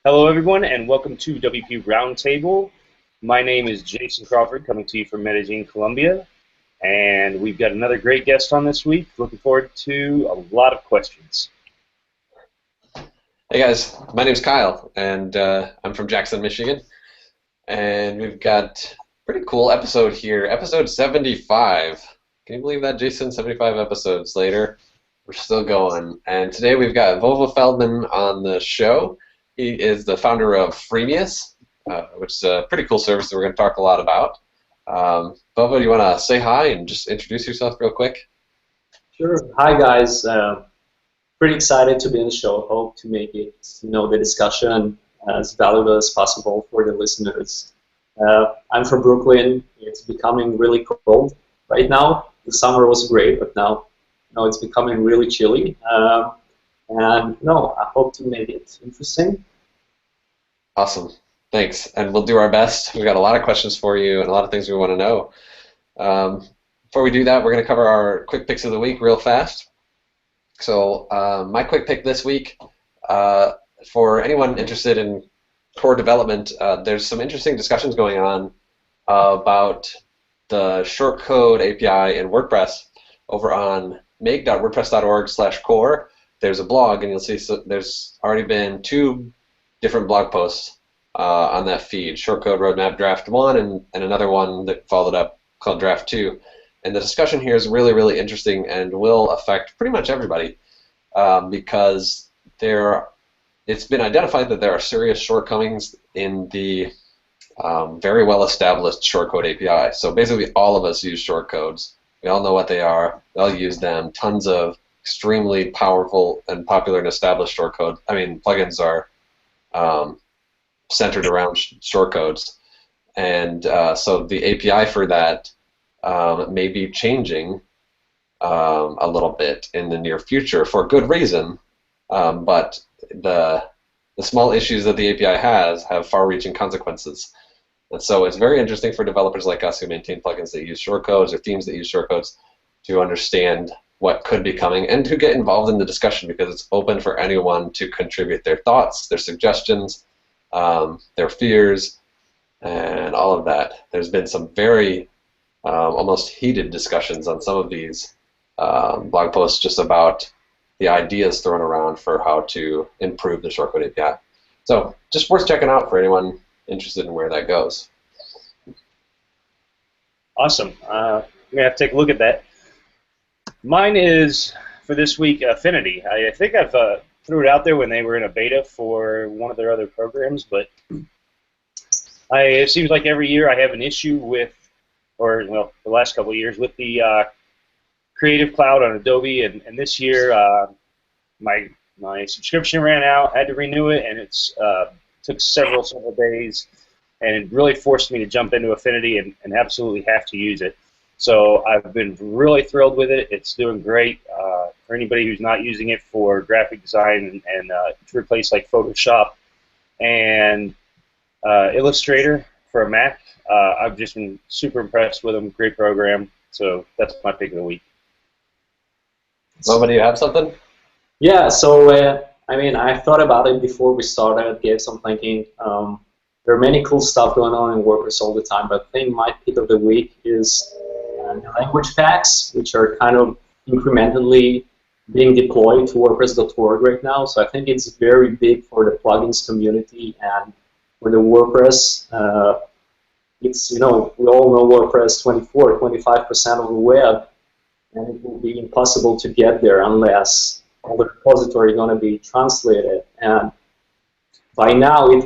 Hello, everyone, and welcome to WP Roundtable. My name is Jason Crawford, coming to you from Medellin, Colombia, and we've got another great guest on this week. Looking forward to a lot of questions. Hey guys, my name's Kyle, and I'm from Jackson, Michigan, and we've got a pretty cool episode here, episode 75. Can you believe that, Jason? 75 episodes later, we're still going, and today we've got Vova Feldman on the show. He is the founder of Freemius, which is a pretty cool service that we're going to talk a lot about. Vova, do you want to say hi and just introduce yourself real quick? Sure. Hi, guys. Pretty excited to be on the show. Hope to make it, the discussion as valuable as possible for the listeners. I'm from Brooklyn. It's becoming really cold right now. The summer was great, but now, it's becoming really chilly. I hope to make it interesting. Awesome. Thanks. And we'll do our best. We've got a lot of questions for you and a lot of things we want to know. Before we do that, we're going to cover our quick picks of the week real fast. So my quick pick this week, for anyone interested in core development, there's some interesting discussions going on about the shortcode API in WordPress over on make.wordpress.org/core. There's a blog, and you'll see there's already been 2 different blog posts on that feed, Shortcode Roadmap Draft 1 and another one that followed up called Draft 2. And the discussion here is really, really interesting and will affect pretty much everybody because it's been identified that there are serious shortcomings in the very well-established shortcode API. So basically all of us use shortcodes. We all know what they are. We all use them. Tons of extremely powerful and popular and established shortcode. Plugins are centered around shortcodes, and so the API for that may be changing a little bit in the near future for good reason. But the small issues that the API has have far-reaching consequences, and so it's very interesting for developers like us who maintain plugins that use shortcodes or themes that use shortcodes to understand what could be coming and to get involved in the discussion, because it's open for anyone to contribute their thoughts, their suggestions, their fears, and all of that. There's been some very almost heated discussions on some of these blog posts just about the ideas thrown around for how to improve the shortcode API. So just worth checking out for anyone interested in where that goes. Awesome. I'm going to have to take a look at that. Mine is, for this week, Affinity. I think I've threw it out there when they were in a beta for one of their other programs, but it seems like every year I have an issue with, the last couple of years, with the Creative Cloud on Adobe, and this year my subscription ran out, had to renew it, and it's took several days, and it really forced me to jump into Affinity and absolutely have to use it. So I've been really thrilled with it. It's doing great. For anybody who's not using it for graphic design and to replace like Photoshop and Illustrator for a Mac, I've just been super impressed with them. Great program. So that's my pick of the week. Nobody, you have something? Yeah, so I thought about it before we started, gave some thinking. There are many cool stuff going on in WordPress all the time, but I think my pick of the week is the language packs, which are kind of incrementally being deployed to WordPress.org right now. So I think it's very big for the plugins community and for the WordPress. We all know WordPress 25% of the web, and it will be impossible to get there unless all the repository is going to be translated. And by now, it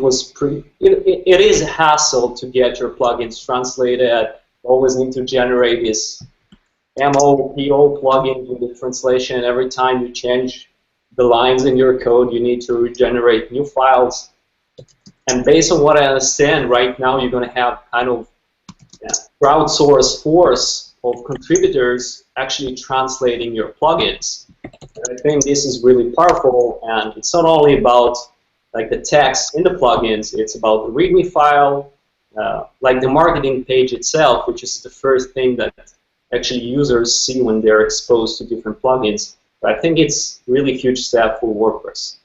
is a hassle to get your plugins translated. You always need to generate this MOPO plugin with the translation. Every time you change the lines in your code, you need to generate new files. And based on what I understand, right now you're going to have kind of crowdsourced force of contributors actually translating your plugins. And I think this is really powerful, and it's not only about like the text in the plugins, it's about the README file, like the marketing page itself, which is the first thing that actually users see when they're exposed to different plugins. But I think it's really a huge step for WordPress.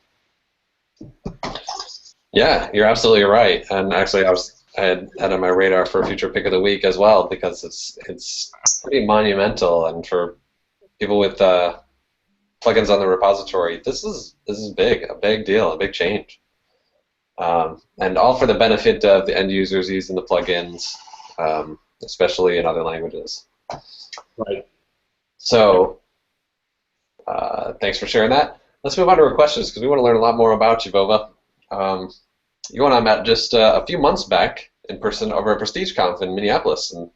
Yeah, you're absolutely right. And actually, I had that on my radar for a future pick of the week as well because it's pretty monumental, and for people with plugins on the repository, this is big, a big deal, a big change, and all for the benefit of the end users using the plugins, especially in other languages. Right. So, thanks for sharing that. Let's move on to our questions because we want to learn a lot more about you, Vova. You and I met just a few months back in person over at PrestigeConf in Minneapolis, and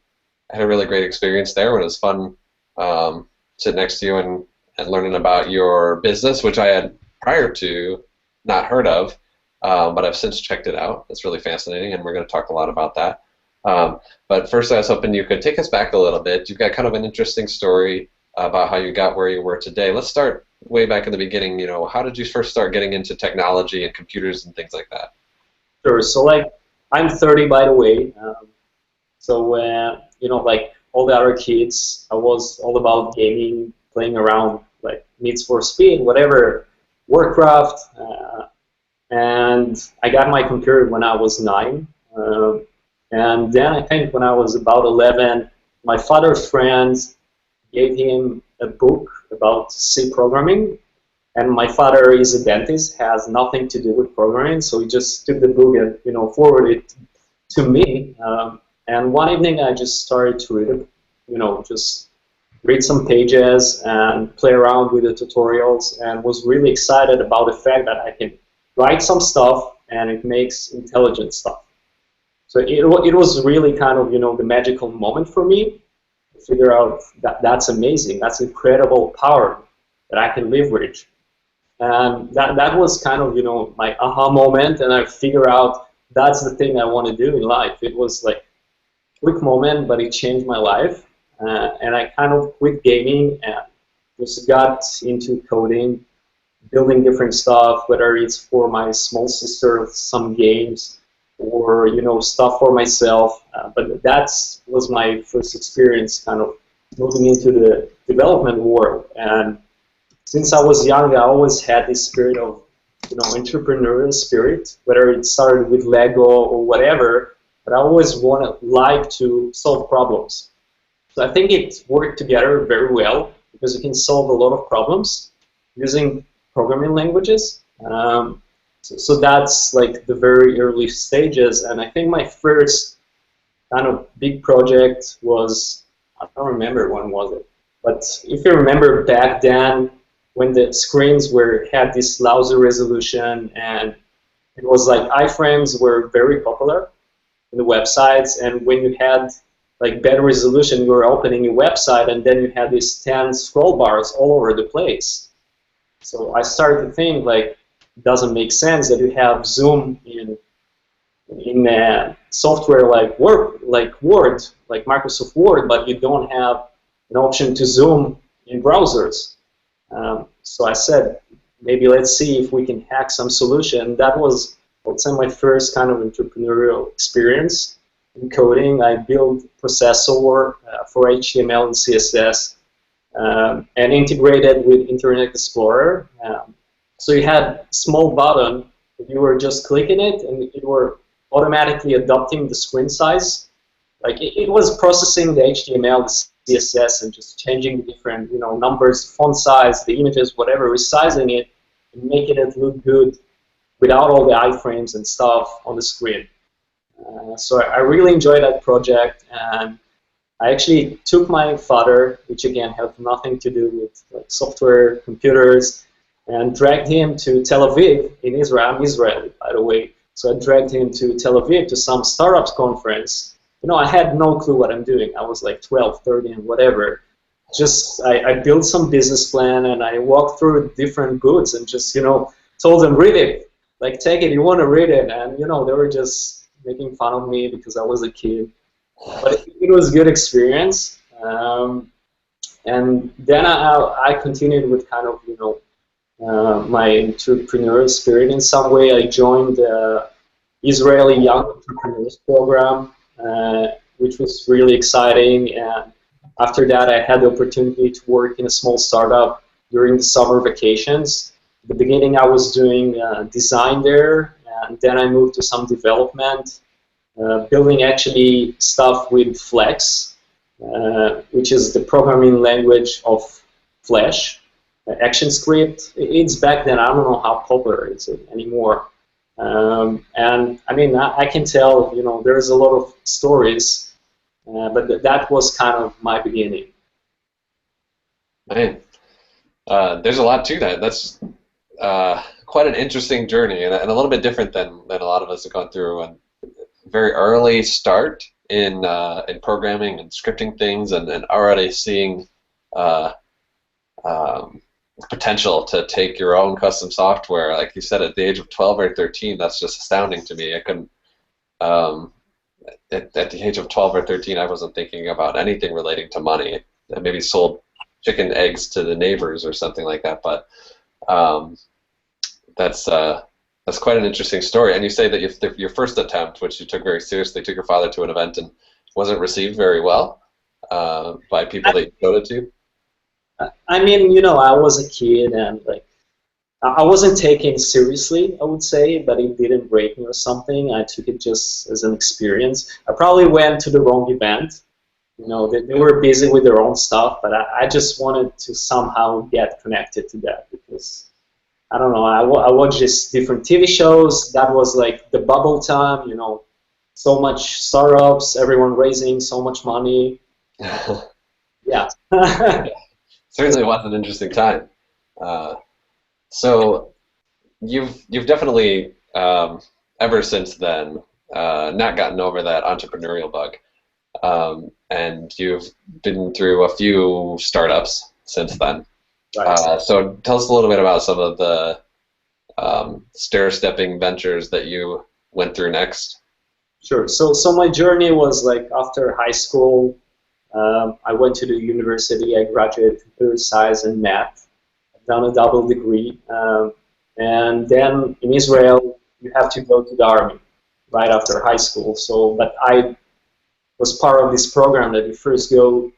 I had a really great experience there. It was fun sitting next to you and learning about your business, which I had prior to not heard of, but I've since checked it out. It's really fascinating, and we're going to talk a lot about that. But first, I was hoping you could take us back a little bit. You've got kind of an interesting story about how you got where you were today. Let's start way back in the beginning. You know, how did you first start getting into technology and computers and things like that? Sure. So, like, I'm 30, by the way. So, you know, like all the other kids, I was all about gaming, playing around, like Need for Speed, whatever, Warcraft. And I got my computer when I was 9. And then I think when I was about 11, my father's friends gave him a book about C programming. And my father is a dentist, has nothing to do with programming, so he just took the book and, you know, forwarded it to me. And one evening I just started to read it, you know, just read some pages and play around with the tutorials, and was really excited about the fact that I can write some stuff and it makes intelligent stuff. So it was really kind of, you know, the magical moment for me to figure out that that's amazing, that's incredible power that I can leverage. And that was kind of, you know, my aha moment, and I figured out that's the thing I want to do in life. It was like a quick moment, but it changed my life. And I kind of quit gaming and just got into coding, building different stuff, whether it's for my small sister, some games, or, you know, stuff for myself. But that was my first experience kind of moving into the development world. And since I was young, I always had this spirit of, you know, entrepreneurial spirit, whether it started with Lego or whatever, but I always like to solve problems. So I think it worked together very well because you can solve a lot of problems using programming languages. So that's like the very early stages, and I think my first kind of big project was, I don't remember when was it, but if you remember back then, when the screens had this lousy resolution, and it was like iframes were very popular in the websites, and when you had like bad resolution, you were opening a website and then you had these 10 scroll bars all over the place. So I started to think, like, it doesn't make sense that you have zoom in software like Word, like Microsoft Word, but you don't have an option to zoom in browsers. So I said, maybe let's see if we can hack some solution. That was, I would say, my first kind of entrepreneurial experience in coding. I built processor for HTML and CSS and integrated with Internet Explorer. So you had a small button, you were just clicking it, and it were automatically adopting the screen size. Like it was processing the HTML, the CSS, and just changing the different, you know, numbers, font size, the images, whatever, resizing it and making it look good without all the iframes and stuff on the screen. So I really enjoyed that project, and I actually took my father, which again had nothing to do with like software, computers, and dragged him to Tel Aviv in Israel. I'm Israeli, by the way. So I dragged him to Tel Aviv to some startups conference. You know, I had no clue what I'm doing. I was like 12, 13, whatever. Just, I built some business plan, and I walked through different booths and just, you know, told them, read it. Like, take it, you want to read it. And, you know, they were just making fun of me because I was a kid. But it was a good experience. And then I continued with kind of, you know, my entrepreneurial spirit in some way. I joined the Israeli Young Entrepreneurs Program, which was really exciting. And after that, I had the opportunity to work in a small startup during the summer vacations. At the beginning, I was doing design there, and then I moved to some development, building actually stuff with Flex, which is the programming language of Flash, ActionScript. It's back then, I don't know how popular it is anymore. And I mean, I can tell, you know, there's a lot of stories, but that was kind of my beginning. Man, there's a lot to that. That's quite an interesting journey, and a little bit different than a lot of us have gone through. And very early start in programming and scripting things, and already seeing potential to take your own custom software. Like you said, at the age of 12 or 13, that's just astounding to me. I couldn't. At the age of 12 or 13, I wasn't thinking about anything relating to money. I maybe sold chicken eggs to the neighbors or something like that, but that's quite an interesting story. And you say that your first attempt, which you took very seriously, took your father to an event and wasn't received very well by people that you showed it to. I mean, you know, I was a kid, and like I wasn't taken seriously, I would say, but it didn't break me or something. I took it just as an experience. I probably went to the wrong event. You know, they were busy with their own stuff, but I just wanted to somehow get connected to that because, I don't know, I watched just different TV shows. That was like the bubble time, you know, so much startups, everyone raising so much money. Yeah. Certainly was an interesting time. So you've definitely, ever since then, not gotten over that entrepreneurial bug. And you've been through a few startups since then. Right. So tell us a little bit about some of the stair-stepping ventures that you went through next. Sure. So my journey was like after high school, I went to the university. I graduated computer science and math. I've done a double degree. And then in Israel, you have to go to the army right after high school. So, but I was part of this program that you first go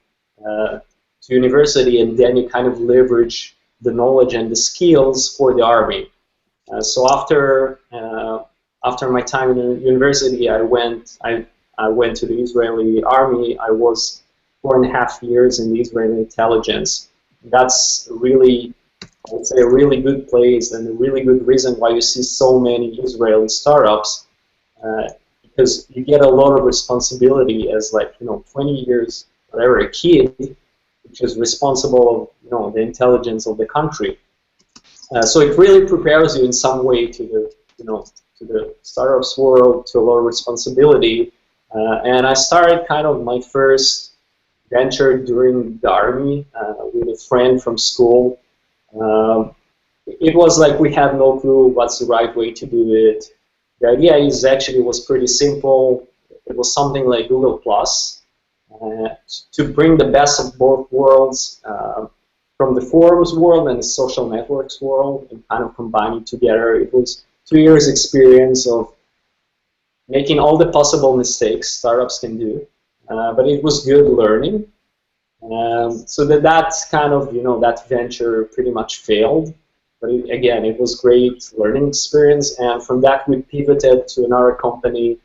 to university and then you kind of leverage the knowledge and the skills for the army. So after my time in the university, I went to the Israeli army. I was 4.5 years in the Israeli intelligence. That's really, I would say, a really good place and a really good reason why you see so many Israeli startups. Because you get a lot of responsibility as, like, you know, 20 years, whatever, a kid, which is responsible, you know, the intelligence of the country. So it really prepares you in some way to the, you know, to the startups world, to a lot of responsibility. And I started kind of my first venture during the army with a friend from school. It was like we had no clue what's the right way to do it. The idea was pretty simple. It was something like Google Plus to bring the best of both worlds from the forums world and the social networks world and kind of combine it together. It was 2 years experience of making all the possible mistakes startups can do, but it was good learning. So that kind of, you know, that venture pretty much failed. But again, it was great learning experience, and from that we pivoted to another company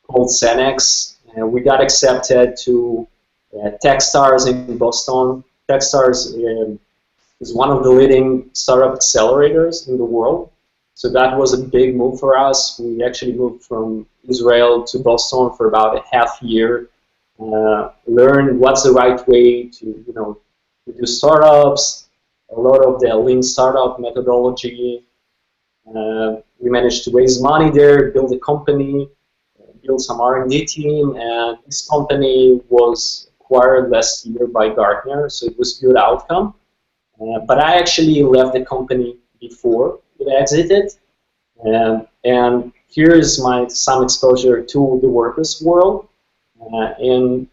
called Cenex. We got accepted to Techstars in Boston. Techstars is one of the leading startup accelerators in the world. So that was a big move for us. We actually moved from Israel to Boston for about a half year. Learned what's the right way to, you know, to do startups. A lot of the lean startup methodology. We managed to raise money there, build a company, build some R&D team, and this company was acquired last year by Gartner, so it was a good outcome. But I actually left the company before it exited, and here's some exposure to the WordPress world. In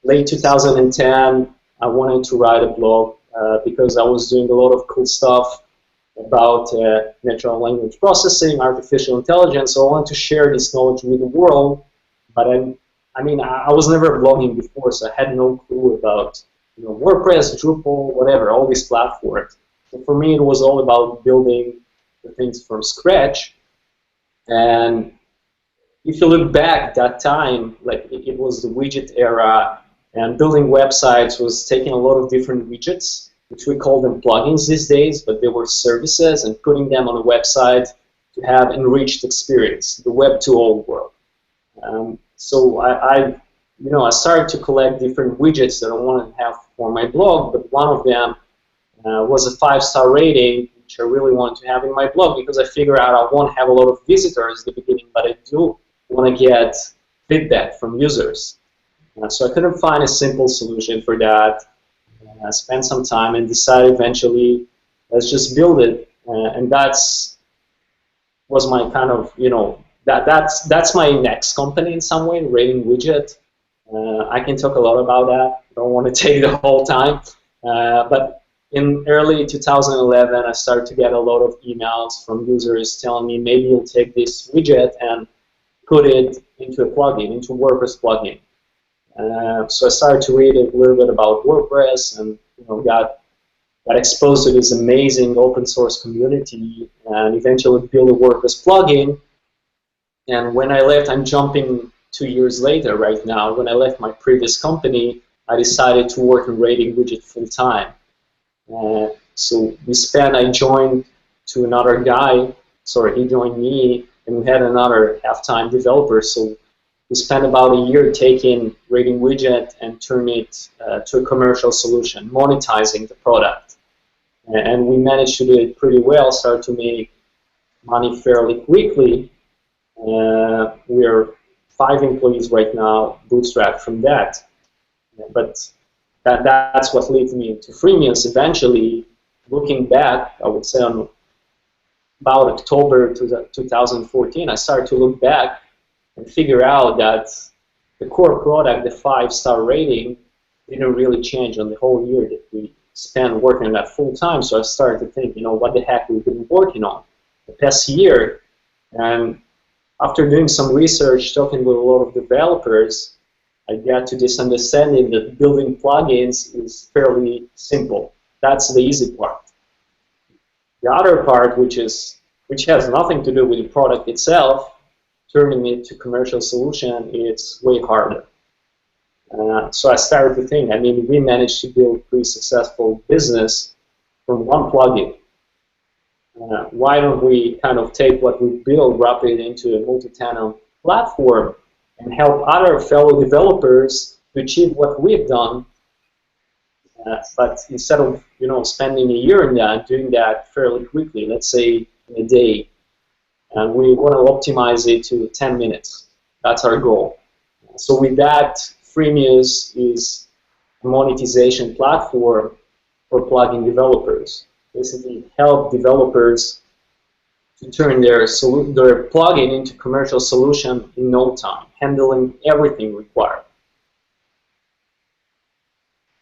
late 2010, I wanted to write a blog because I was doing a lot of cool stuff about natural language processing, artificial intelligence, so I wanted to share this knowledge with the world, but I mean, I was never blogging before, so I had no clue about, you know, WordPress, Drupal, whatever, all these platforms. So for me, it was all about building the things from scratch, And if you look back that time, like it was the widget era, and building websites was taking a lot of different widgets, which we call them plugins these days, but they were services, and putting them on a website to have enriched experience, the Web 2.0 world. So I started to collect different widgets that I wanted to have for my blog, but one of them was a 5-star rating, which I really wanted to have in my blog because I figured out I won't have a lot of visitors at the beginning, but I do want to get feedback from users. So I couldn't find a simple solution for that. I spent some time and decided eventually, let's just build it. And was my kind of, that's my next company in some way, Rating Widget. I can talk a lot about that. I don't want to take the whole time. But in early 2011, I started to get a lot of emails from users telling me, maybe you'll take this widget and put it into a plugin, into a WordPress plugin. So I started to read a little bit about WordPress and got exposed to this amazing open source community and eventually built a WordPress plugin. And when I left, I'm jumping 2 years later right now, when I left my previous company, I decided to work in Rating Widget full time. So I joined to another guy, he joined me, and we had another half-time developer. So we spent about a year taking Rating Widget and turning it to a commercial solution, monetizing the product. And we managed to do it pretty well, started to make money fairly quickly. We're 5 employees right now, bootstrapped from that. But that's what led me to Freemius eventually. Looking back, I would say on about October 2014, I started to look back and figure out that the core product, the 5-star rating, didn't really change on the whole year that we spent working on that full time. So I started to think, what the heck we've been working on the past year. And after doing some research, talking with a lot of developers, I got to this understanding that building plugins is fairly simple. That's the easy part. The other part, which has nothing to do with the product itself, turning it to commercial solution, it's way harder. So I started to think, we managed to build a pretty successful business from one plugin. Why don't we kind of take what we build, wrap it into a multi-tenant platform, and help other fellow developers to achieve what we've done, but instead of spending a year in that, doing that fairly quickly, let's say in a day, and we want to optimize it to 10 minutes. That's our goal. So with that, Freemius is a monetization platform for plugin developers. Basically, help developers to turn their plugin into commercial solution in no time, handling everything required.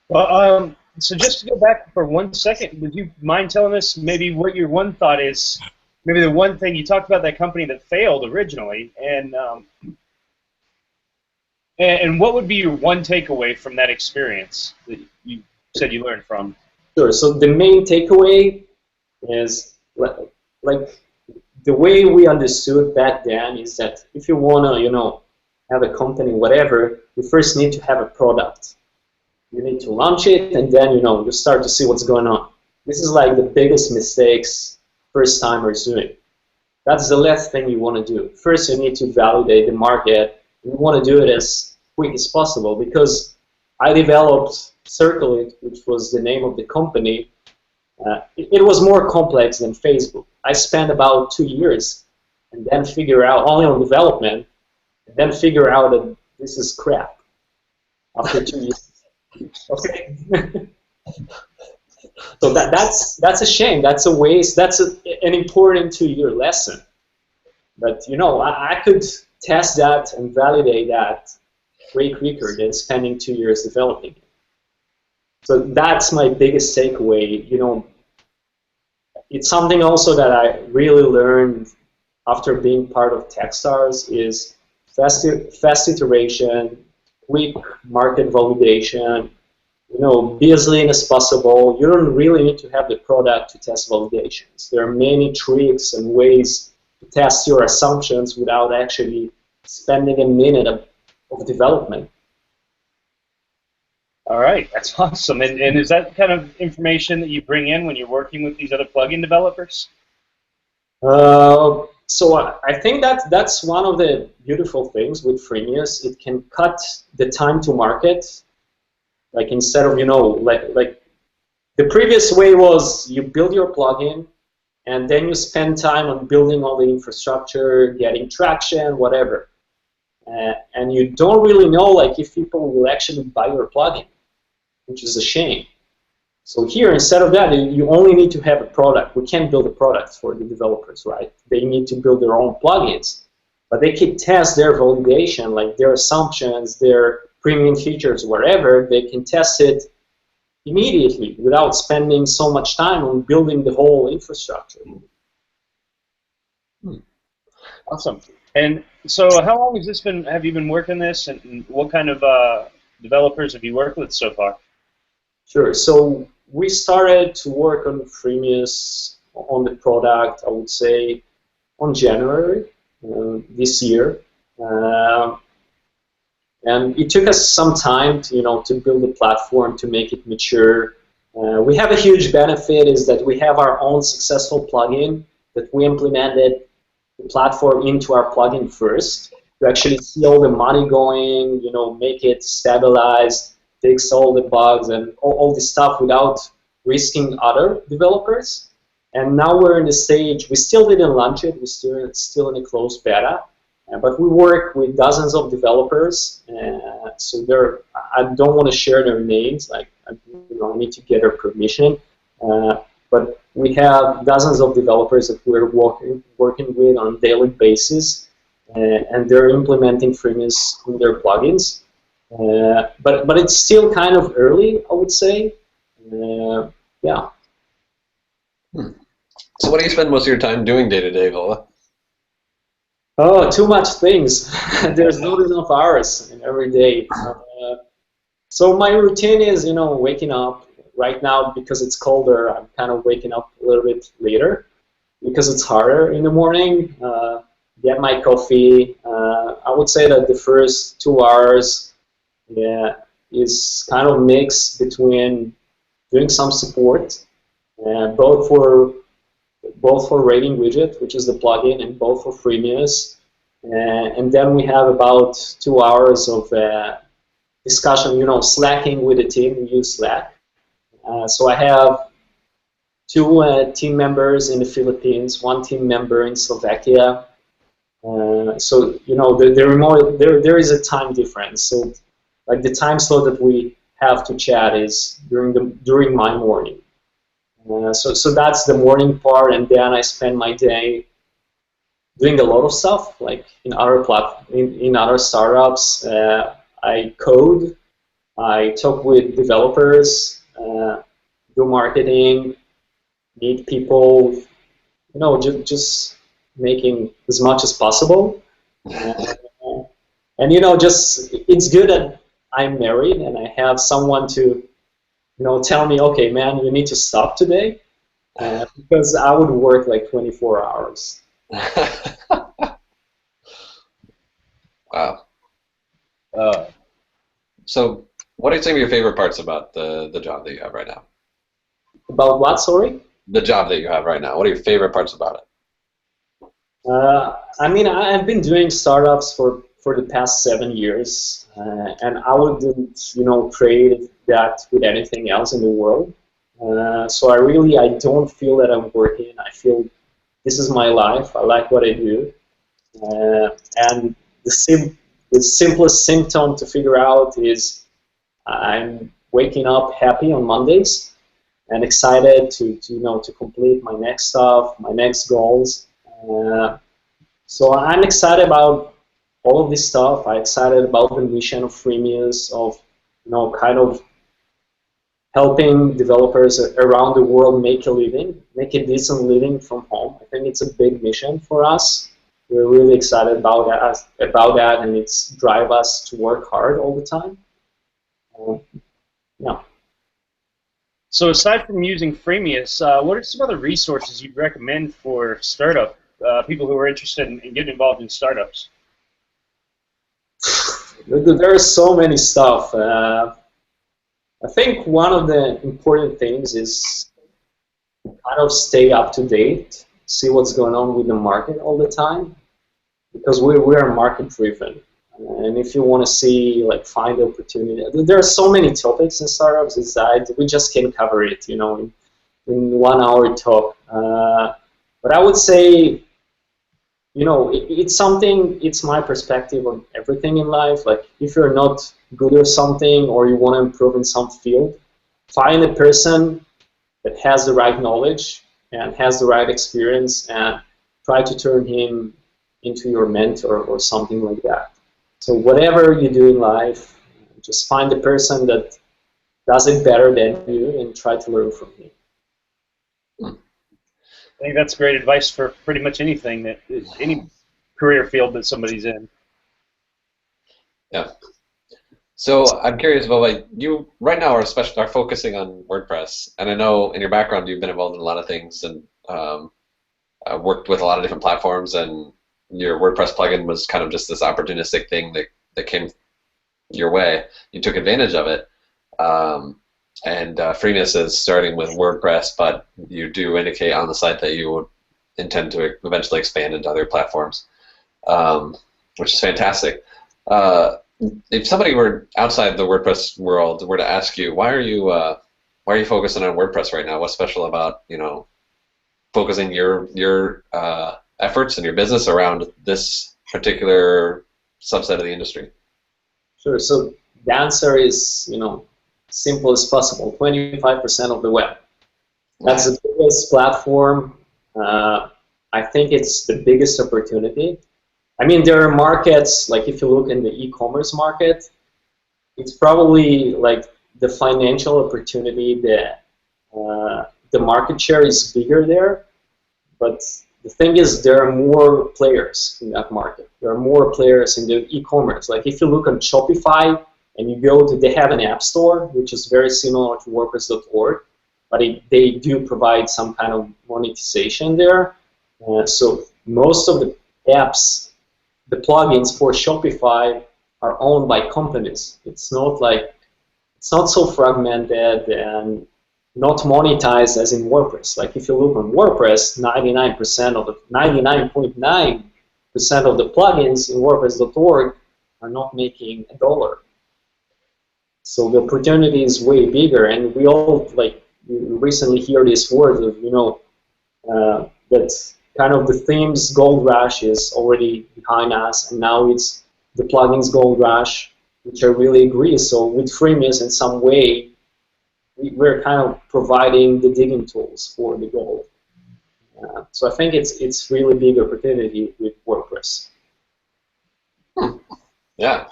Well, so just to go back for 1 second, would you mind telling us maybe what your one thought is? Maybe the one thing you talked about, that company that failed originally, and what would be your one takeaway from that experience that you said you learned from? Sure. So the main takeaway is like the way we understood back then is that if you want to, have a company, whatever, you first need to have a product. You need to launch it, and then, you start to see what's going on. This is like the biggest mistakes first-timers doing. That's the last thing you want to do. First, you need to validate the market. You want to do it as quick as possible, because I developed Circle-It, which was the name of the company. It was more complex than Facebook. I spent about 2 years and then figure out, only on development, and then figure out that this is crap after 2 years. Okay. So that's a shame. That's a waste. That's an important 2-year lesson. But I could test that and validate that way quicker than spending 2 years developing it. So that's my biggest takeaway. It's something also that I really learned after being part of Techstars is fast iteration, quick market validation. Be as lean as possible. You don't really need to have the product to test validations. There are many tricks and ways test your assumptions without actually spending a minute of development. All right, that's awesome. And is that kind of information that you bring in when you're working with these other plugin developers? So I think that's one of the beautiful things with Freemius. It can cut the time to market. Like instead of, like the previous way was you build your plugin and then you spend time on building all the infrastructure, getting traction, whatever. And you don't really know like if people will actually buy your plugin, which is a shame. So here, instead of that, you only need to have a product. We can't build a product for the developers, right? They need to build their own plugins. But they can test their validation, like their assumptions, their premium features, whatever. They can test it immediately without spending so much time on building the whole infrastructure. Awesome. And so how long has this been, have you been working this, and what kind of developers have you worked with so far? Sure. So we started to work on Freemius, on the product, I would say, on January this year. And it took us some time to, to build a platform, to make it mature. We have a huge benefit is that we have our own successful plugin that we implemented the platform into our plugin first to actually see all the money going, make it stabilized, fix all the bugs and all this stuff without risking other developers. And now we're in the stage, we still didn't launch it, we're still in a closed beta, but we work with dozens of developers, so I don't want to share their names, like I need to get their permission, but we have dozens of developers that we're working with on a daily basis, and they're implementing Freemius in their plugins. But it's still kind of early, I would say. Yeah. So what do you spend most of your time doing day to day, Vova? Oh, too much things. There's not enough hours in every day. So my routine is, waking up. Right now, because it's colder, I'm kind of waking up a little bit later because it's harder in the morning. Get my coffee. I would say that the first 2 hours is kind of mix between doing some support, both for Rating Widget, which is the plugin, and both for Freemius. And then we have about 2 hours of discussion, slacking with the team. We use Slack. So I have 2 team members in the Philippines, 1 team member in Slovakia. So there is a time difference. So like the time slot that we have to chat is during my morning. So that's the morning part, and then I spend my day doing a lot of stuff, like in other in other startups. I code, I talk with developers, do marketing, meet people, just making as much as possible. And just it's good that I'm married and I have someone to tell me, okay, man, you need to stop today, because I would work like 24 hours. Wow. So what are some of your favorite parts about the job that you have right now? About what, sorry? The job that you have right now. What are your favorite parts about it? I mean, I've been doing startups for the past 7 years, and I wouldn't, trade that with anything else in the world. So I don't feel that I'm working. I feel this is my life. I like what I do, and the simplest symptom to figure out is I'm waking up happy on Mondays and excited to complete my next stuff, my next goals. So I'm excited about all of this stuff. I'm excited about the mission of Freemius, of kind of helping developers around the world make a decent living from home. I think it's a big mission for us. We're really excited about that, and it's drive us to work hard all the time. Yeah. So aside from using Freemius, what are some other resources you'd recommend for startup people who are interested in getting involved in startups? There are so many stuff. I think one of the important things is kind of stay up to date, see what's going on with the market all the time, because we are market driven. And if you want to see, like, find opportunity, there are so many topics in startups. We just can't cover it, in 1 hour talk. But I would say, it's my perspective on everything in life. Like, if you're not good at something or you want to improve in some field, find a person that has the right knowledge and has the right experience and try to turn him into your mentor or something like that. So whatever you do in life, just find the person that does it better than you and try to learn from him. I think that's great advice for pretty much anything any career field that somebody's in. Yeah. So I'm curious, Vova, you right now are focusing on WordPress, and I know in your background you've been involved in a lot of things and worked with a lot of different platforms, and your WordPress plugin was kind of just this opportunistic thing that came your way. You took advantage of it. And Freemius is starting with WordPress, but you do indicate on the site that you would intend to eventually expand into other platforms, which is fantastic. If somebody were outside the WordPress world were to ask you, why are you focusing on WordPress right now? What's special about focusing your efforts and your business around this particular subset of the industry? Sure. So the answer is, simple as possible. 25% of the web. That's the biggest platform. I think it's the biggest opportunity. I mean, there are markets, like if you look in the e-commerce market, it's probably like the financial opportunity, the market share is bigger there. But the thing is, there are more players in that market. There are more players in the e-commerce. Like if you look on Shopify, and you go to, they have an app store, which is very similar to WordPress.org, but they do provide some kind of monetization there. So most of the apps, the plugins for Shopify are owned by companies. It's not so fragmented and not monetized as in WordPress. Like if you look on WordPress, 99.9% of the plugins in WordPress.org are not making $1. So the opportunity is way bigger, and we all you recently hear this word of that kind of the themes gold rush is already behind us, and now it's the plugins gold rush, which I really agree. So with Freemius, in some way, we're kind of providing the digging tools for the gold. So I think it's really big opportunity with WordPress. Yeah,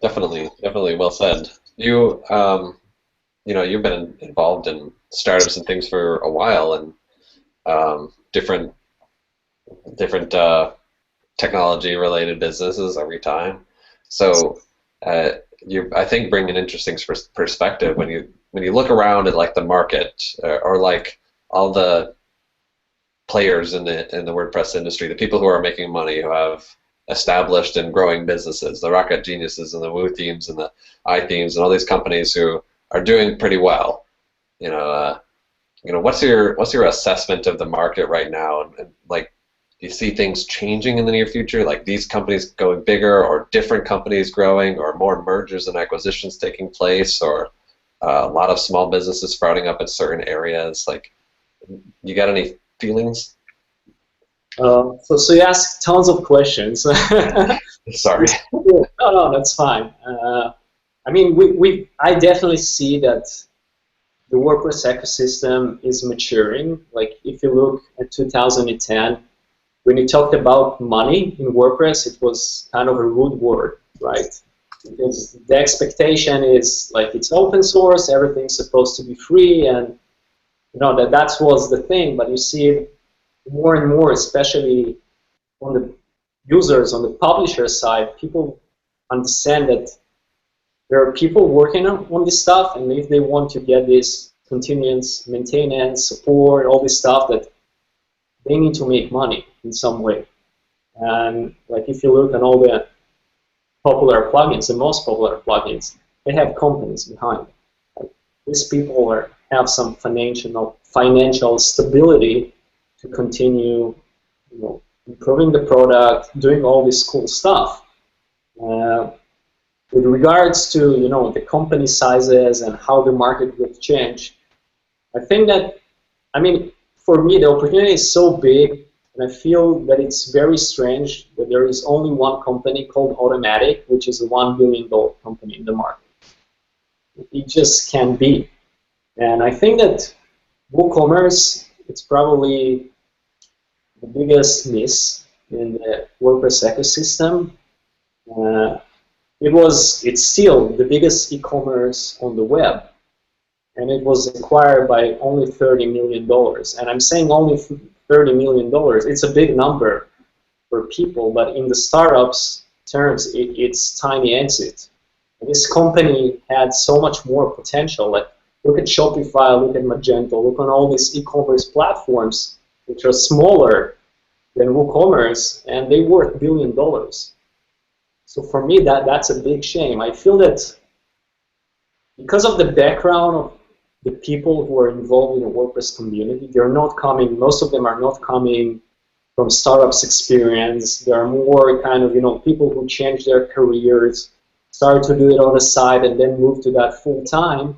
definitely well said. You've been involved in startups and things for a while, and different technology-related businesses every time. So you, I think, bring an interesting perspective when you look around at like the market or like all the players in the WordPress industry, the people who are making money, who have established and growing businesses, the Rocket Geniuses and the Woo Themes and the iThemes and all these companies who are doing pretty well. What's your assessment of the market right now? And like, do you see things changing in the near future? Like these companies going bigger, or different companies growing, or more mergers and acquisitions taking place, or a lot of small businesses sprouting up in certain areas? Like, you got any feelings? So you ask tons of questions. Sorry. No, that's fine. I mean, I definitely see that the WordPress ecosystem is maturing. Like if you look at 2010, when you talked about money in WordPress, it was kind of a rude word, right? Because the expectation is like it's open source, everything's supposed to be free, and that was the thing. But you see it more and more, especially on the users, on the publisher side, people understand that there are people working on this stuff, and if they want to get this continuous maintenance, support, all this stuff, that they need to make money in some way. And like if you look at all the popular plugins, the most popular plugins, they have companies behind them. Like, these people have some financial stability to continue, improving the product, doing all this cool stuff. With regards to the company sizes and how the market would change, I think that, I mean, for me the opportunity is so big, and I feel that it's very strange that there is only one company called Automatic, which is a $1 billion company in the market. It just can't be. And I think that WooCommerce, it's probably the biggest miss in the WordPress ecosystem. It's still the biggest e-commerce on the web, and it was acquired by only $30 million. And I'm saying only $30 million. It's a big number for people, but in the startups terms, it's tiny exit. And this company had so much more potential. Like, look at Shopify, look at Magento, look on all these e-commerce platforms, which are smaller than WooCommerce, and they worth $1 billion. So for me, that's a big shame. I feel that because of the background of the people who are involved in the WordPress community, most of them are not coming from startups experience. They are more kind of, people who change their careers, start to do it on the side, and then move to that full time.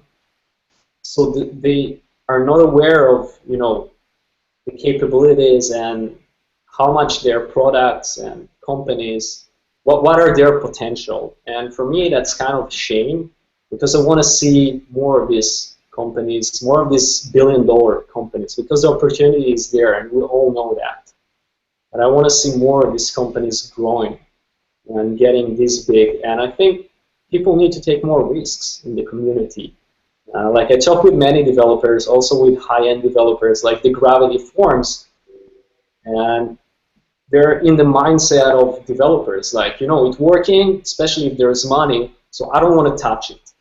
So they are not aware of, the capabilities and how much their products and companies, what are their potential. And for me, that's kind of a shame, because I want to see more of these companies, more of these billion-dollar companies, because the opportunity is there, and we all know that. But I want to see more of these companies growing and getting this big. And I think people need to take more risks in the community. Like I talk with many developers, also with high-end developers, like the Gravity Forms, and they're in the mindset of developers, like, it's working, especially if there's money, so I don't want to touch it.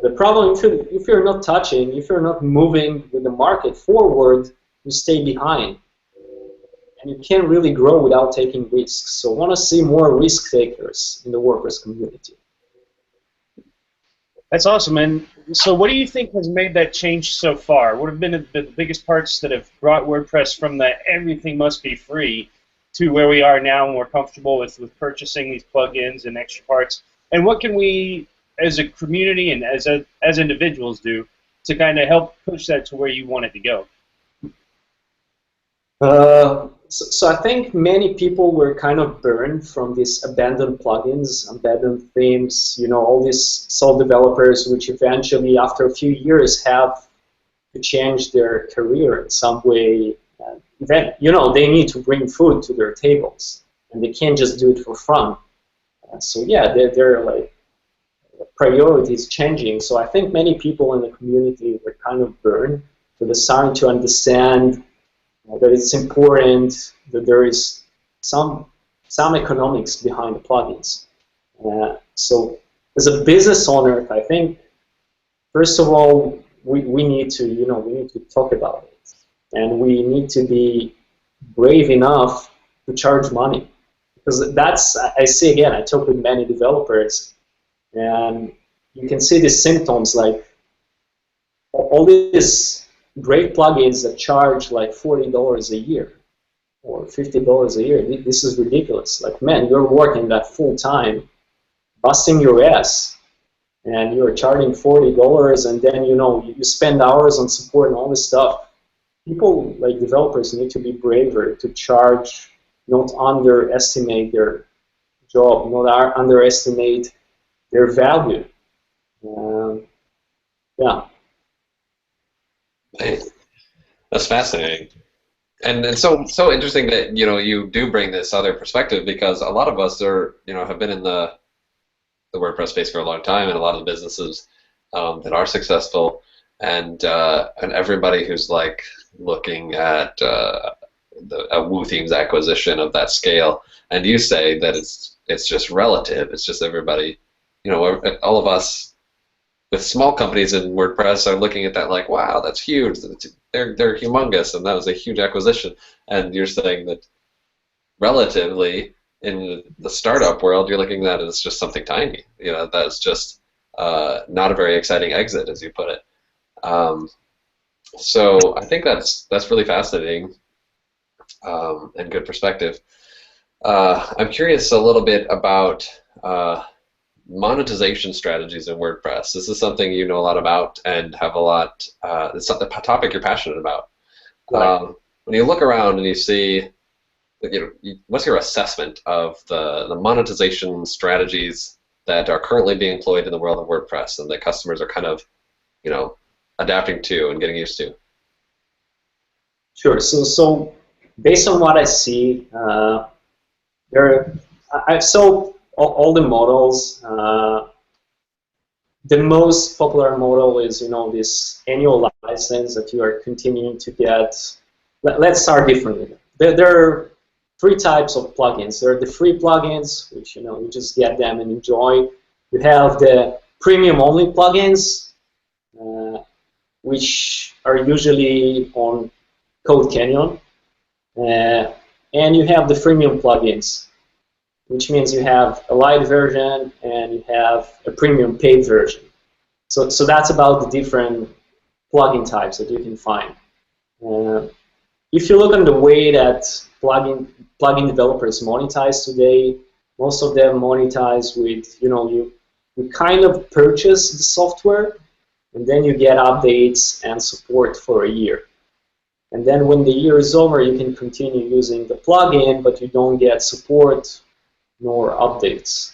The problem, if you're not touching, if you're not moving with the market forward, you stay behind. And you can't really grow without taking risks. So I want to see more risk takers in the WordPress community. That's awesome. And so what do you think has made that change so far? What have been the biggest parts that have brought WordPress from the everything must be free to where we are now, and we're comfortable with purchasing these plugins and extra parts? And what can we, as a community and as individuals, do to kind of help push that to where you want it to go? So I think many people were kind of burned from these abandoned plugins, abandoned themes, all these sole developers, which eventually, after a few years, have to change their career in some way. Then, they need to bring food to their tables, and they can't just do it for fun. So yeah, they're like, priorities changing. So I think many people in the community were kind of burned. So they're starting to understand that it's important that there is some economics behind the plugins. So as a business owner, I think first of all we need to talk about it, and we need to be brave enough to charge money, because that's, I see again, I talk with many developers, and you can see the symptoms, like all these great plugins that charge like $40 a year or $50 a year. This is ridiculous. Like, man, you're working that full time, busting your ass, and you're charging $40, and then you spend hours on support and all this stuff. People, like developers, need to be braver to charge, not underestimate their job, not underestimate their value. Yeah. That's fascinating, and it's so interesting that you do bring this other perspective, because a lot of us are have been in the WordPress space for a long time, and a lot of the businesses that are successful, and everybody who's like looking at a WooThemes acquisition of that scale, and you say that it's just relative. It's just everybody, all of us with small companies in WordPress are looking at that like, wow, that's huge. They're humongous, and that was a huge acquisition. And you're saying that relatively in the startup world, you're looking at it as just something tiny. That's just not a very exciting exit, as you put it. So I think that's really fascinating and good perspective. I'm curious a little bit about monetization strategies in WordPress. This is something you know a lot about and have a lot. It's a topic you're passionate about. Right. When you look around and you see, what's your assessment of the monetization strategies that are currently being employed in the world of WordPress and that customers are kind of, adapting to and getting used to? Sure. So based on what I see, I saw all the models. The most popular model is, this annual license that you are continuing to get. Let's start differently. There are three types of plugins. There are the free plugins, which you just get them and enjoy. You have the premium-only plugins, which are usually on Code Canyon, and you have the freemium plugins, which means you have a light version and you have a premium paid version. So that's about the different plugin types that you can find. If you look on the way that plugin developers monetize today, most of them monetize with, you kind of purchase the software and then you get updates and support for a year. And then when the year is over, you can continue using the plugin, but you don't get support nor updates.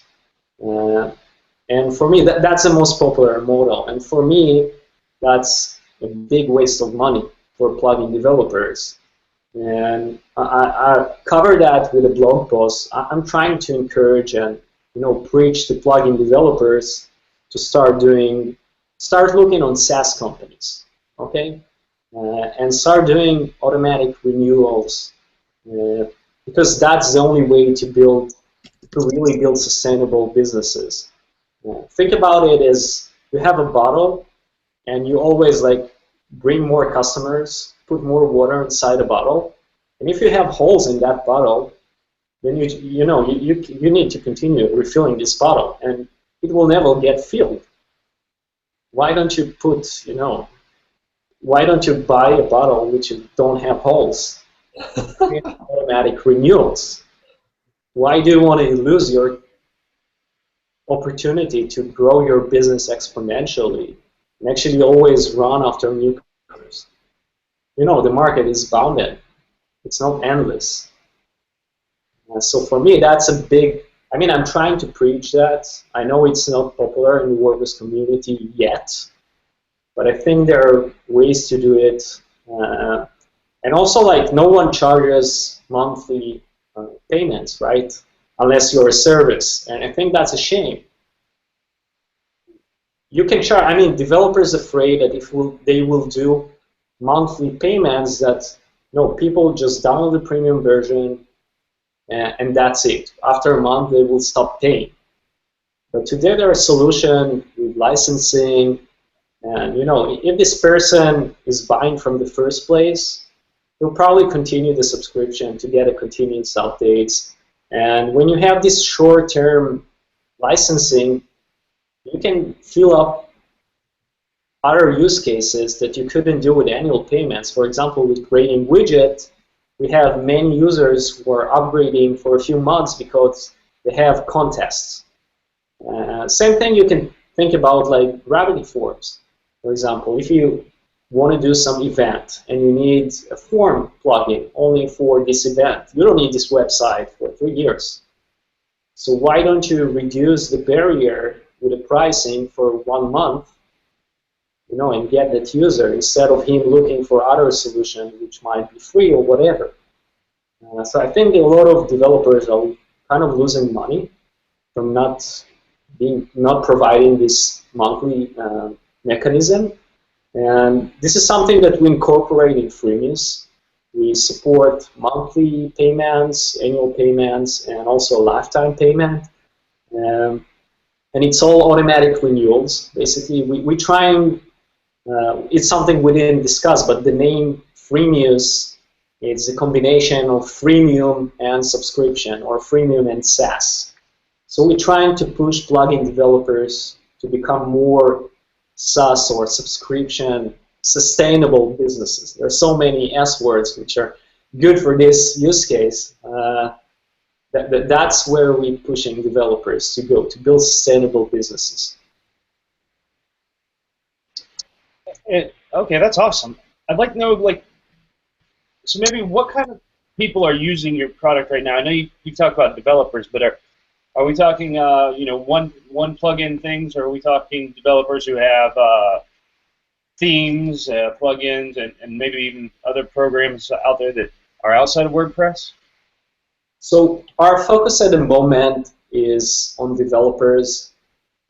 And for me, that's the most popular model. And for me, that's a big waste of money for plugin developers. And I cover that with a blog post. I'm trying to encourage and preach to plugin developers to start looking on SaaS companies, okay, and start doing automatic renewals, because that's the only way to really build sustainable businesses. Think about it as you have a bottle, and you always bring more customers, put more water inside the bottle, and if you have holes in that bottle, then you need to continue refilling this bottle, and it will never get filled. Why don't you why don't you buy a bottle which don't have holes? Automatic renewals. Why do you want to lose your opportunity to grow your business exponentially and actually always run after newcomers? The market is bounded. It's not endless. So for me, that's a big, I'm trying to preach that. I know it's not popular in the WordPress community yet, but I think there are ways to do it. And also, no one charges monthly payments, right? Unless you're a service. And I think that's a shame. You can charge, developers afraid that if they will do monthly payments, that people just download the premium version and that's it. After a month, they will stop paying. But today there are solutions with licensing, and if this person is buying from the first place, he'll probably continue the subscription to get a continuous updates. And when you have this short-term licensing, you can fill up other use cases that you couldn't do with annual payments. For example, with creating widget, we have many users who are upgrading for a few months because they have contests. Same thing you can think about Gravity Forms. For example, if you want to do some event and you need a form plugin only for this event, you don't need this website for 3 years. So why don't you reduce the barrier with the pricing for 1 month, and get that user instead of him looking for other solutions which might be free or whatever. So I think a lot of developers are kind of losing money from not providing this monthly mechanism. And this is something that we incorporate in Freemius. We support monthly payments, annual payments, and also lifetime payment. and it's all automatic renewals. Basically, we try and, it's something we didn't discuss, but the name Freemius is a combination of freemium and subscription, or freemium and SaaS. So we're trying to push plugin developers to become more SaaS or subscription sustainable businesses. There are so many S words which are good for this use case. That's where we're pushing developers to go, to build sustainable businesses. Okay, that's awesome. I'd like to know, like, so maybe what kind of people are using your product right now? I know you talk about developers, but are we talking you know, one plugin things, or are we talking developers who have themes, plugins, and maybe even other programs out there that are outside of WordPress? So our focus at the moment is on developers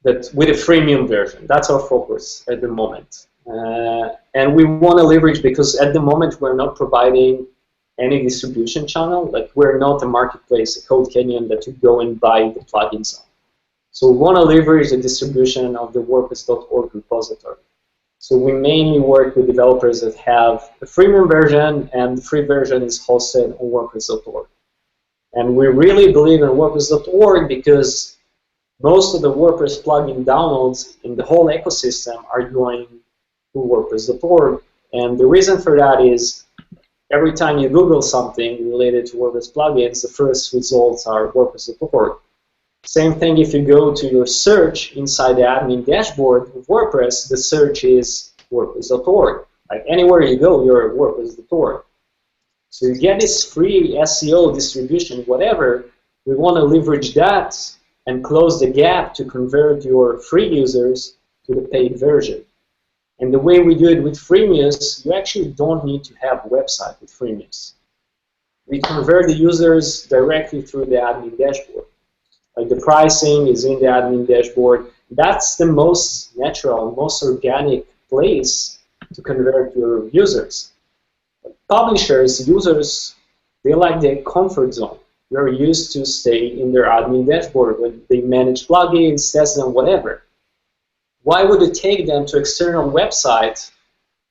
that with a freemium version. That's our focus at the moment. And we want to leverage, because at the moment we're not providing any distribution channel. Like, we're not a marketplace, a Code Canyon that you go and buy the plugins on. So we want to leverage the distribution of the WordPress.org repository. So we mainly work with developers that have a freemium version, and the free version is hosted on WordPress.org. And we really believe in WordPress.org because most of the WordPress plugin downloads in the whole ecosystem are going to WordPress.org. And the reason for that is every time you Google something related to WordPress plugins, the first results are WordPress.org. Same thing if you go to your search inside the admin dashboard of WordPress, the search is WordPress.org. Like, anywhere you go, you're at WordPress.org. So you get this free SEO distribution, whatever. We want to leverage that and close the gap to convert your free users to the paid version. And the way we do it with Freemius, you actually don't need to have a website with Freemius. We convert the users directly through the admin dashboard. Like, the pricing is in the admin dashboard. That's the most natural, most organic place to convert your users. Publishers, users, they like their comfort zone. They're used to stay in their admin dashboard when they manage plugins, test them, whatever. Why would it take them to external websites,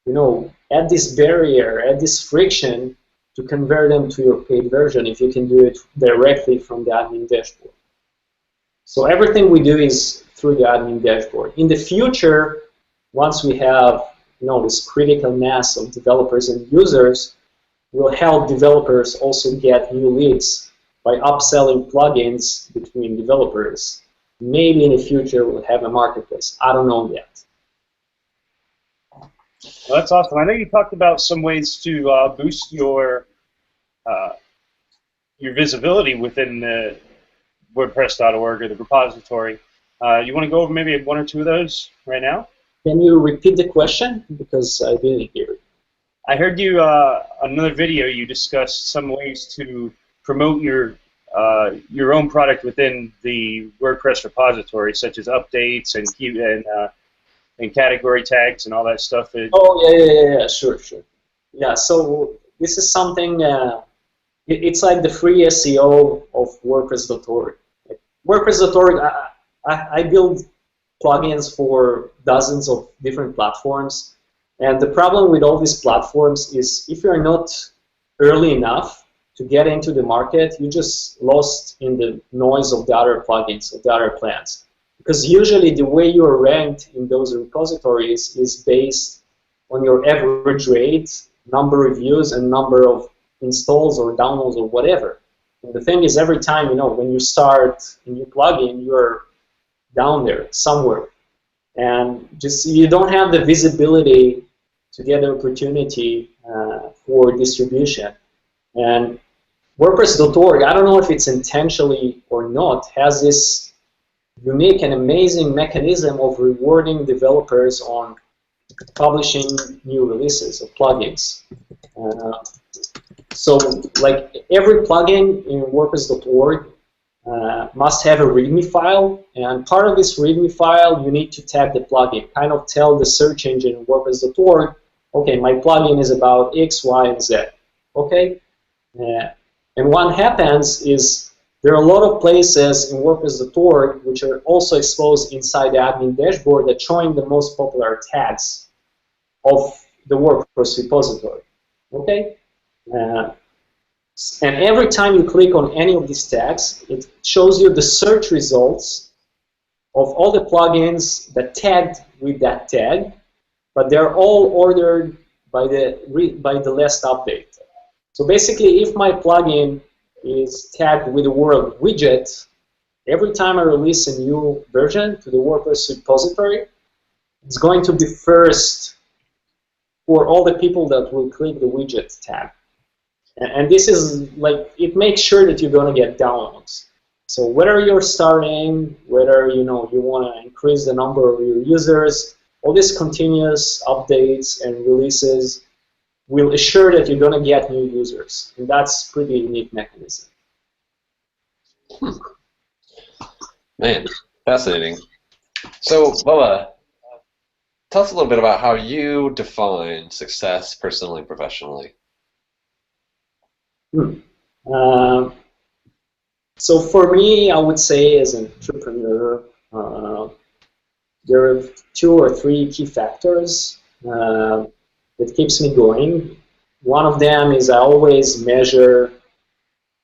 you know, add this barrier, add this friction to convert them to your paid version if you can do it directly from the admin dashboard? So everything we do is through the admin dashboard. In the future, once we have, you know, this critical mass of developers and users, we'll help developers also get new leads by upselling plugins between developers. Maybe in the future we'll have a marketplace. I don't know yet. Well, that's awesome. I know you talked about some ways to boost your visibility within the WordPress.org or the repository. You want to go over maybe one or two of those right now? Can you repeat the question? Because I didn't hear it. I heard you, another video, you discussed some ways to promote your own product within the WordPress repository, such as updates and category tags and all that stuff. Oh, yeah, sure. Yeah, so this is something, it's like the free SEO of WordPress.org. Like, WordPress.org, I build plugins for dozens of different platforms, and the problem with all these platforms is if you're not early enough to get into the market, you're just lost in the noise of the other plugins, of the other plans. Because usually the way you're ranked in those repositories is based on your average rate, number of views, and number of installs or downloads or whatever. And the thing is, every time, you know, when you start a new plugin, you're down there somewhere. And just you don't have the visibility to get an opportunity for distribution. And WordPress.org, I don't know if it's intentionally or not, has this unique and amazing mechanism of rewarding developers on publishing new releases of plugins. So, like, every plugin in WordPress.org must have a README file, and part of this README file, you need to tag the plugin, kind of tell the search engine in WordPress.org, okay, my plugin is about X, Y, and Z. Okay? And what happens is there are a lot of places in WordPress.org which are also exposed inside the admin dashboard that showing the most popular tags of the WordPress repository. Okay? And every time you click on any of these tags, it shows you the search results of all the plugins that tagged with that tag, but they're all ordered by the last update. So basically, if my plugin is tagged with the word widget, every time I release a new version to the WordPress repository, it's going to be first for all the people that will click the widget tag. And this is like, it makes sure that you're going to get downloads. So whether you're starting, whether you want to increase the number of your users, all these continuous updates and releases will assure that you're going to get new users. And that's a pretty unique mechanism. Man, fascinating. So, Vova, tell us a little bit about how you define success personally and professionally. So for me, I would say as an entrepreneur, there are 2 or 3 key factors that keeps me going. One of them is I always measure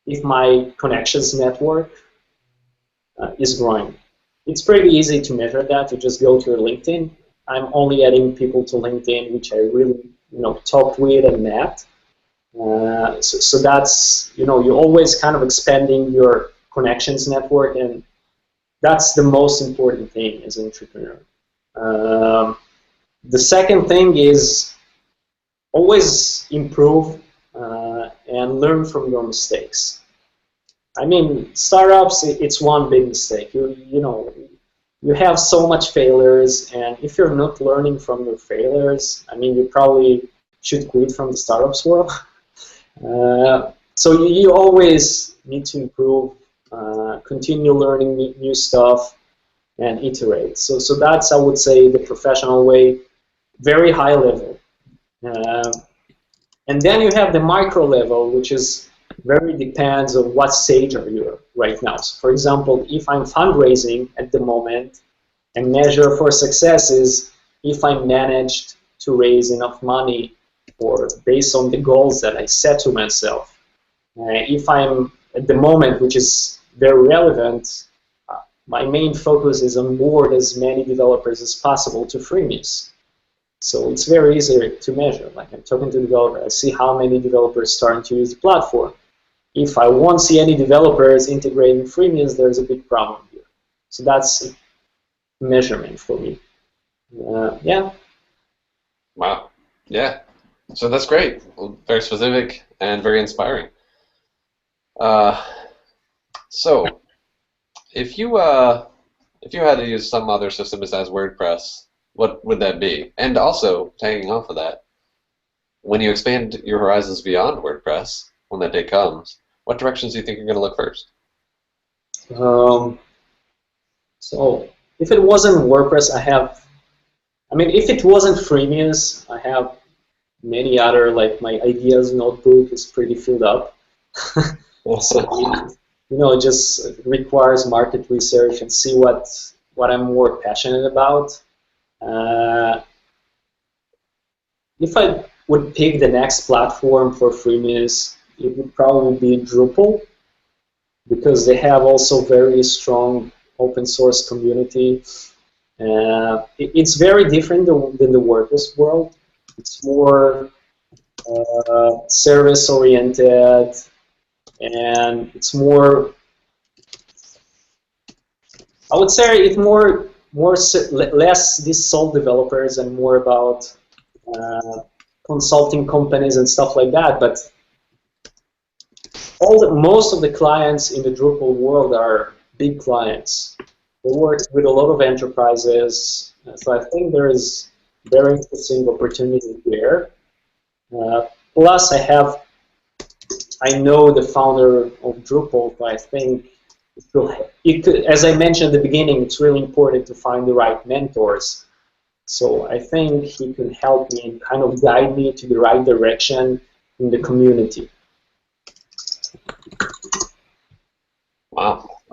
if my connections network is growing. It's pretty easy to measure that. You just go to your LinkedIn. I'm only adding people to LinkedIn which I really talked with and met. So that's, you're always kind of expanding your connections network, and that's the most important thing as an entrepreneur. The second thing is always improve and learn from your mistakes. I mean, startups, it's one big mistake. You have so much failures, and if you're not learning from your failures, I mean, you probably should quit from the startups world. So you always need to improve, continue learning new stuff, and iterate. So that's, I would say, the professional way, very high level. And then you have the micro level, which is very depends on what stage are you right now. So for example, if I'm fundraising at the moment, and measure for success is if I managed to raise enough money or based on the goals that I set to myself. If I'm at the moment, which is very relevant, my main focus is on board as many developers as possible to Freemius. So it's very easy to measure. Like I'm talking to developers, I see how many developers starting to use the platform. If I won't see any developers integrating Freemius, there's a big problem here. So that's measurement for me. Yeah. Wow. Yeah. So that's great. Very specific and very inspiring. So, if you had to use some other system besides WordPress, what would that be? And also, tagging off of that, when you expand your horizons beyond WordPress, when that day comes, what directions do you think you're going to look first? So, if it wasn't WordPress, if it wasn't Freemius, I have many other, like my ideas notebook is pretty filled up. So, it just requires market research and see what I'm more passionate about. If I would pick the next platform for Freemius, it would probably be Drupal, because they have also very strong open source community. It's very different than the WordPress world. It's more service oriented, and it's more, I would say it's less these sole developers and more about consulting companies and stuff like that. But most of the clients in the Drupal world are big clients. They work with a lot of enterprises, so I think there is very interesting opportunity there. Plus, I know the founder of Drupal, so I think as I mentioned at the beginning, it's really important to find the right mentors. So I think he can help me and kind of guide me to the right direction in the community.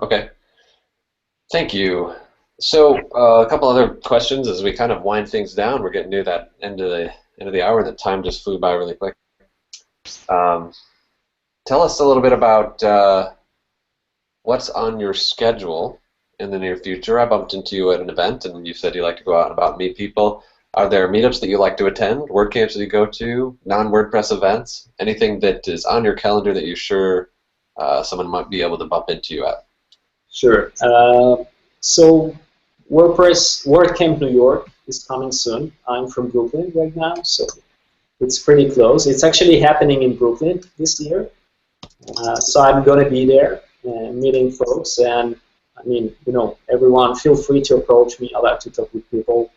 Okay. Thank you. So a couple other questions as we kind of wind things down. We're getting near that end of the hour, and the time just flew by really quick. Tell us a little bit about what's on your schedule in the near future. I bumped into you at an event, and you said you like to go out and about and meet people. Are there meetups that you like to attend, WordCamps that you go to, non-WordPress events, anything that is on your calendar that you're sure someone might be able to bump into you at? Sure. So WordPress WordCamp New York is coming soon. I'm from Brooklyn right now, so it's pretty close. It's actually happening in Brooklyn this year. So I'm going to be there meeting folks, and I mean, everyone feel free to approach me. I like to talk with people.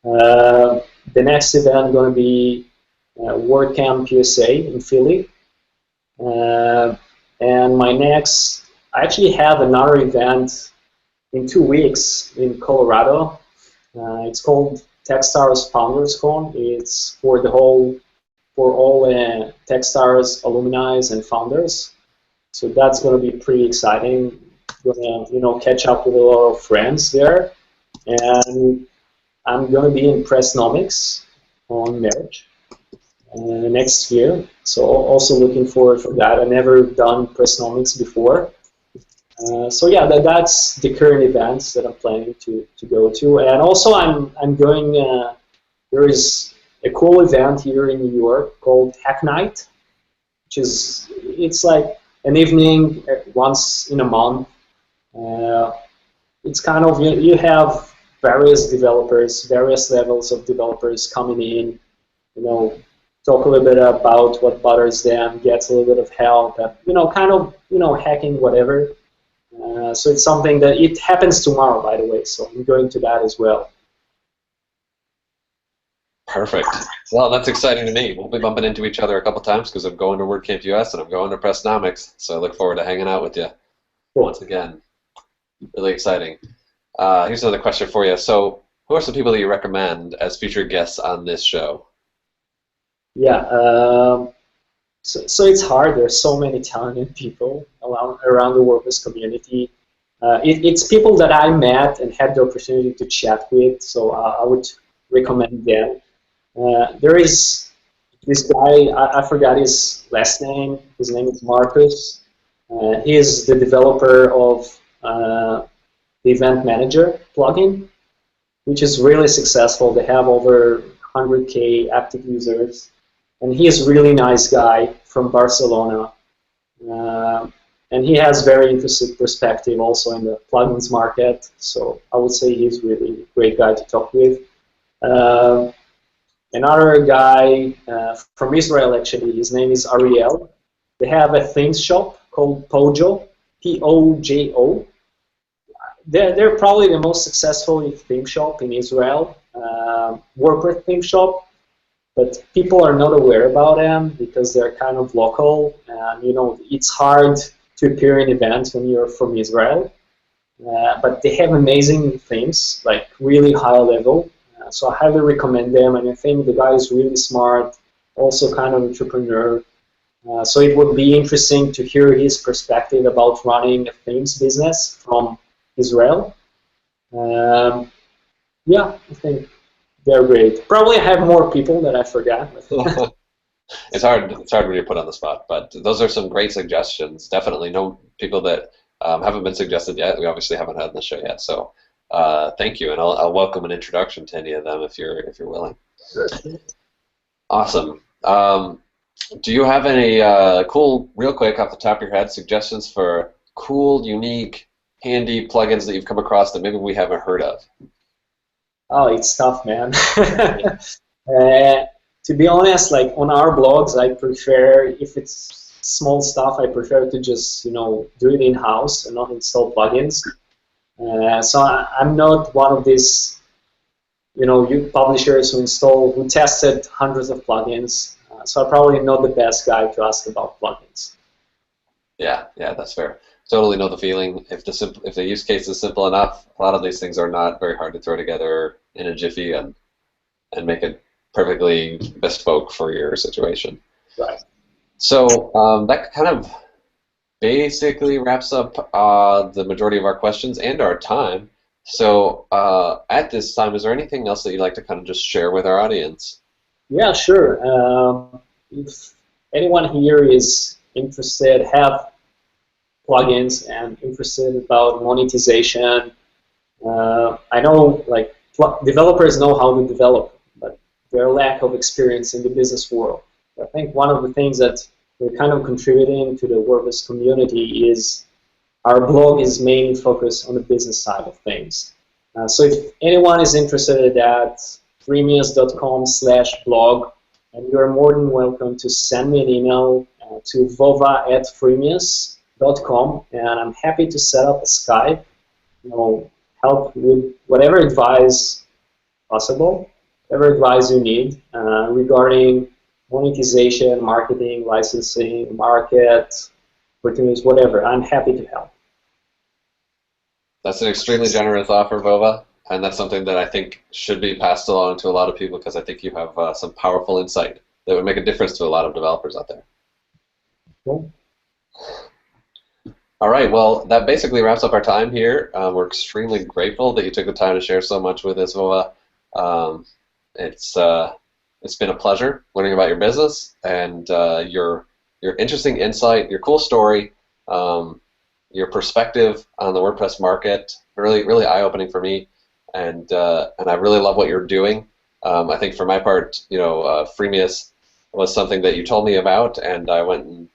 The next event going to be WordCamp USA in Philly, and I actually have another event in 2 weeks in Colorado. It's called Techstars Founders Con. It's for all Techstars alumni and founders. So that's going to be pretty exciting. Going to catch up with a lot of friends there, and I'm going to be in Pressnomics on March next year. So also looking forward for that. I've never done Pressnomics before. So yeah, that's the current events that I'm planning to go to. And also I'm going, there is a cool event here in New York called Hack Night, it's like an evening once in a month. It's kind of, you have various developers, various levels of developers coming in, talk a little bit about what bothers them, gets a little bit of help, kind of, hacking whatever. So it's something that it happens tomorrow, by the way, so I'm going to that as well. Perfect. Well, that's exciting to me. We'll be bumping into each other a couple times because I'm going to WordCamp US and I'm going to Pressnomics, so I look forward to hanging out with you once again. Really exciting. Here's another question for you. So, who are some people that you recommend as featured guests on this show? Yeah, so it's hard. There's so many talented people around the WordPress community. It's people that I met and had the opportunity to chat with, so I would recommend them. There is this guy, I forgot his last name. His name is Marcus. He is the developer of the Event Manager plugin, which is really successful. They have over 100K active users. And he is a really nice guy from Barcelona. And he has very interesting perspective also in the plugins market. So I would say he's really a great guy to talk with. Another guy from Israel, actually, his name is Ariel. They have a themes shop called Pojo, P-O-J-O. They're probably the most successful theme shop in Israel, WordPress theme shop. But people are not aware about them because they're kind of local, and it's hard to appear in events when you're from Israel. But they have amazing themes, like really high level. So I highly recommend them, and I think the guy is really smart, also kind of entrepreneur. So it would be interesting to hear his perspective about running a themes business from Israel. Yeah, I think they're great. Probably I have more people that I forgot. It's hard when you're put on the spot, but those are some great suggestions. Definitely no people that haven't been suggested yet. We obviously haven't had on the show yet, so thank you, and I'll welcome an introduction to any of them if you're willing. Sure. Awesome. Do you have any cool, real quick off the top of your head, suggestions for cool, unique, handy plugins that you've come across that maybe we haven't heard of? Oh, it's tough, man. To be honest, like on our blogs, I prefer, if it's small stuff, I prefer to just do it in-house and not install plugins. So I'm not one of these you publishers who tested hundreds of plugins. So I'm probably not the best guy to ask about plugins. Yeah, that's fair. Totally know the feeling. If the use case is simple enough, a lot of these things are not very hard to throw together in a jiffy and make it perfectly bespoke for your situation. Right. So that kind of basically wraps up the majority of our questions and our time. So at this time, is there anything else that you'd like to kind of just share with our audience? Yeah, sure. If anyone here is interested, have plugins and interested about monetization, I know like developers know how to develop, but their lack of experience in the business world. I think one of the things that we're kind of contributing to the WordPress community is our blog is mainly focused on the business side of things. So if anyone is interested at freemius.com/blog, and you are more than welcome to send me an email to vova@freemius.com, and I'm happy to set up a Skype, help with whatever advice possible, whatever advice you need regarding monetization, marketing, licensing, market, opportunities, whatever. I'm happy to help. That's an extremely generous offer, Vova, and that's something that I think should be passed along to a lot of people because I think you have some powerful insight that would make a difference to a lot of developers out there. Cool. All right, well, that basically wraps up our time here. We're extremely grateful that you took the time to share so much with us, Vova. It's been a pleasure learning about your business and your interesting insight, your cool story, your perspective on the WordPress market. Really eye-opening for me, and I really love what you're doing. I think for my part, Freemius was something that you told me about, and I went and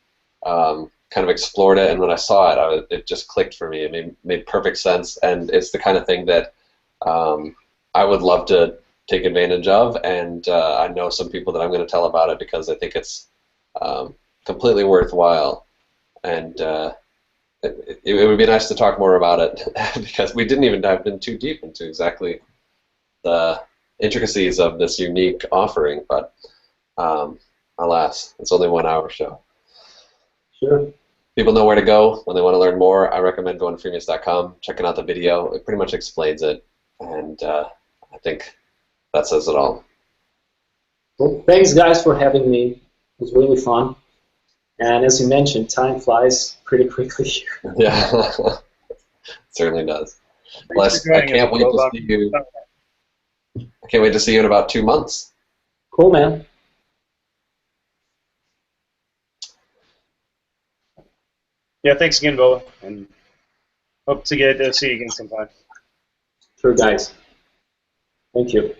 kind of explored it, and when I saw it, it just clicked for me. It made perfect sense, and it's the kind of thing that I would love to take advantage of, and I know some people that I'm going to tell about it because I think it's completely worthwhile, and it would be nice to talk more about it because we didn't even dive in too deep into exactly the intricacies of this unique offering, but alas, it's only a 1 hour show. Sure. People know where to go when they want to learn more. I recommend going to freemius.com, checking out the video. It pretty much explains it, and I think that says it all. Well, thanks, guys, for having me. It was really fun. And as you mentioned, time flies pretty quickly here. Yeah, it certainly does. Plus, I can't wait to see you. I can't wait to see you in about 2 months. Cool, man. Yeah, thanks again, Vova, and hope to get to see you again sometime. Sure, guys. Thank you.